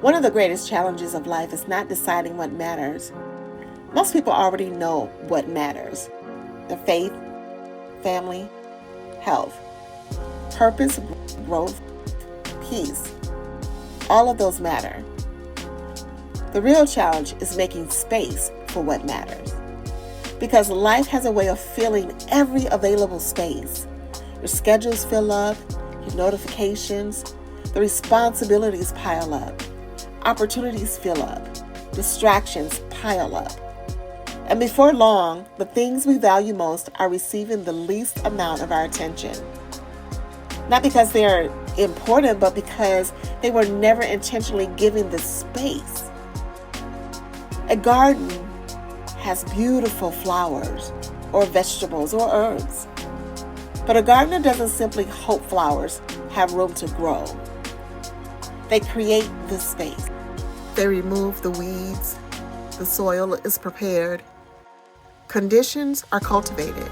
One of the greatest challenges of life is not deciding what matters. Most people already know what matters: their faith, family, health, purpose, growth, peace. All of those matter. The real challenge is making space for what matters. Because life has a way of filling every available space. Your schedules fill up, your notifications, the responsibilities pile up, opportunities fill up, distractions pile up. And before long, the things we value most are receiving the least amount of our attention. Not because they are important, but because they were never intentionally given the space. A garden has beautiful flowers or vegetables or herbs. But a gardener doesn't simply hope flowers have room to grow. They create the space. They remove the weeds. The soil is prepared. Conditions are cultivated.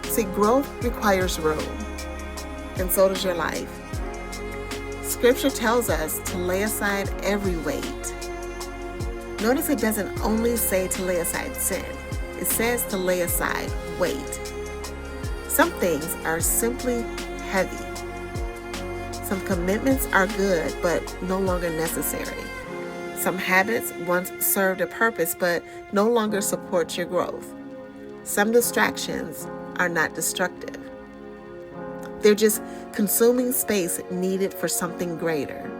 See, growth requires room, and so does your life. Scripture tells us to lay aside every weight. Notice it doesn't only say to lay aside sin. It says to lay aside weight. Some things are simply heavy. Some commitments are good, but no longer necessary. Some habits once served a purpose, but no longer support your growth. Some distractions are not destructive. They're just consuming space needed for something greater.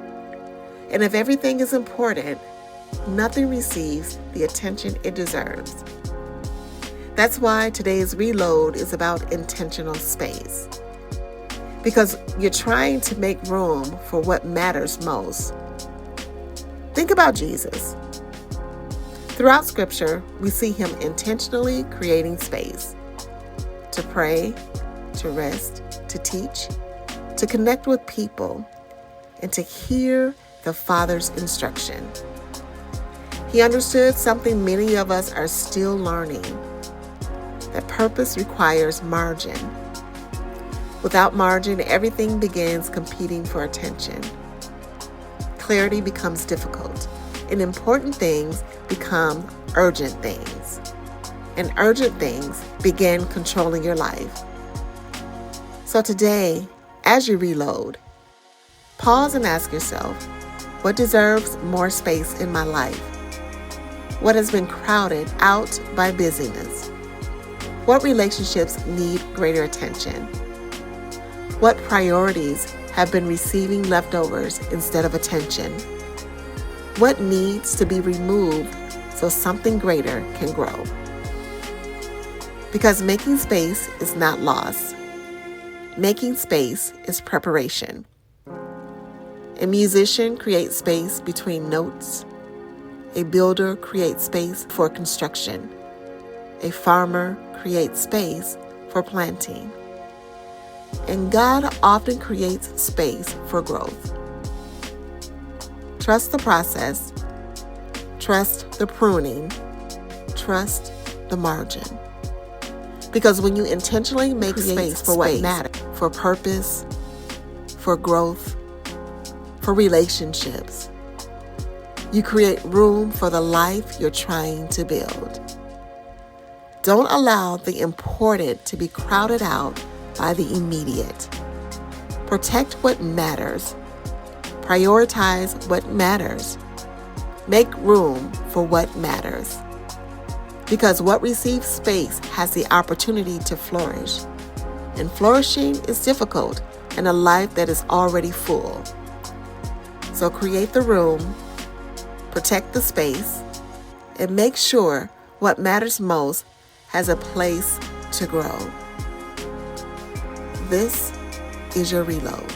And if everything is important, nothing receives the attention it deserves. That's why today's reload is about intentional space. Because you're trying to make room for what matters most. Think about Jesus. Throughout Scripture, we see him intentionally creating space to pray, to rest, to teach, to connect with people, and to hear the Father's instruction. He understood something many of us are still learning, that purpose requires margin. Without margin, everything begins competing for attention. Clarity becomes difficult, and important things become urgent things. And urgent things begin controlling your life. So today, as you reload, pause and ask yourself, what deserves more space in my life? What has been crowded out by busyness? What relationships need greater attention? What priorities have been receiving leftovers instead of attention? What needs to be removed so something greater can grow? Because making space is not loss. Making space is preparation. A musician creates space between notes. A builder creates space for construction. A farmer creates space for planting. And God often creates space for growth. Trust the process. Trust the pruning. Trust the margin. Because when you intentionally make space for what matters, for purpose, for growth, for relationships, you create room for the life you're trying to build. Don't allow the important to be crowded out by the immediate. Protect what matters. Prioritize what matters. Make room for what matters. Because what receives space has the opportunity to flourish. And flourishing is difficult in a life that is already full. So create the room, protect the space, and make sure what matters most has a place to grow. This is your reload.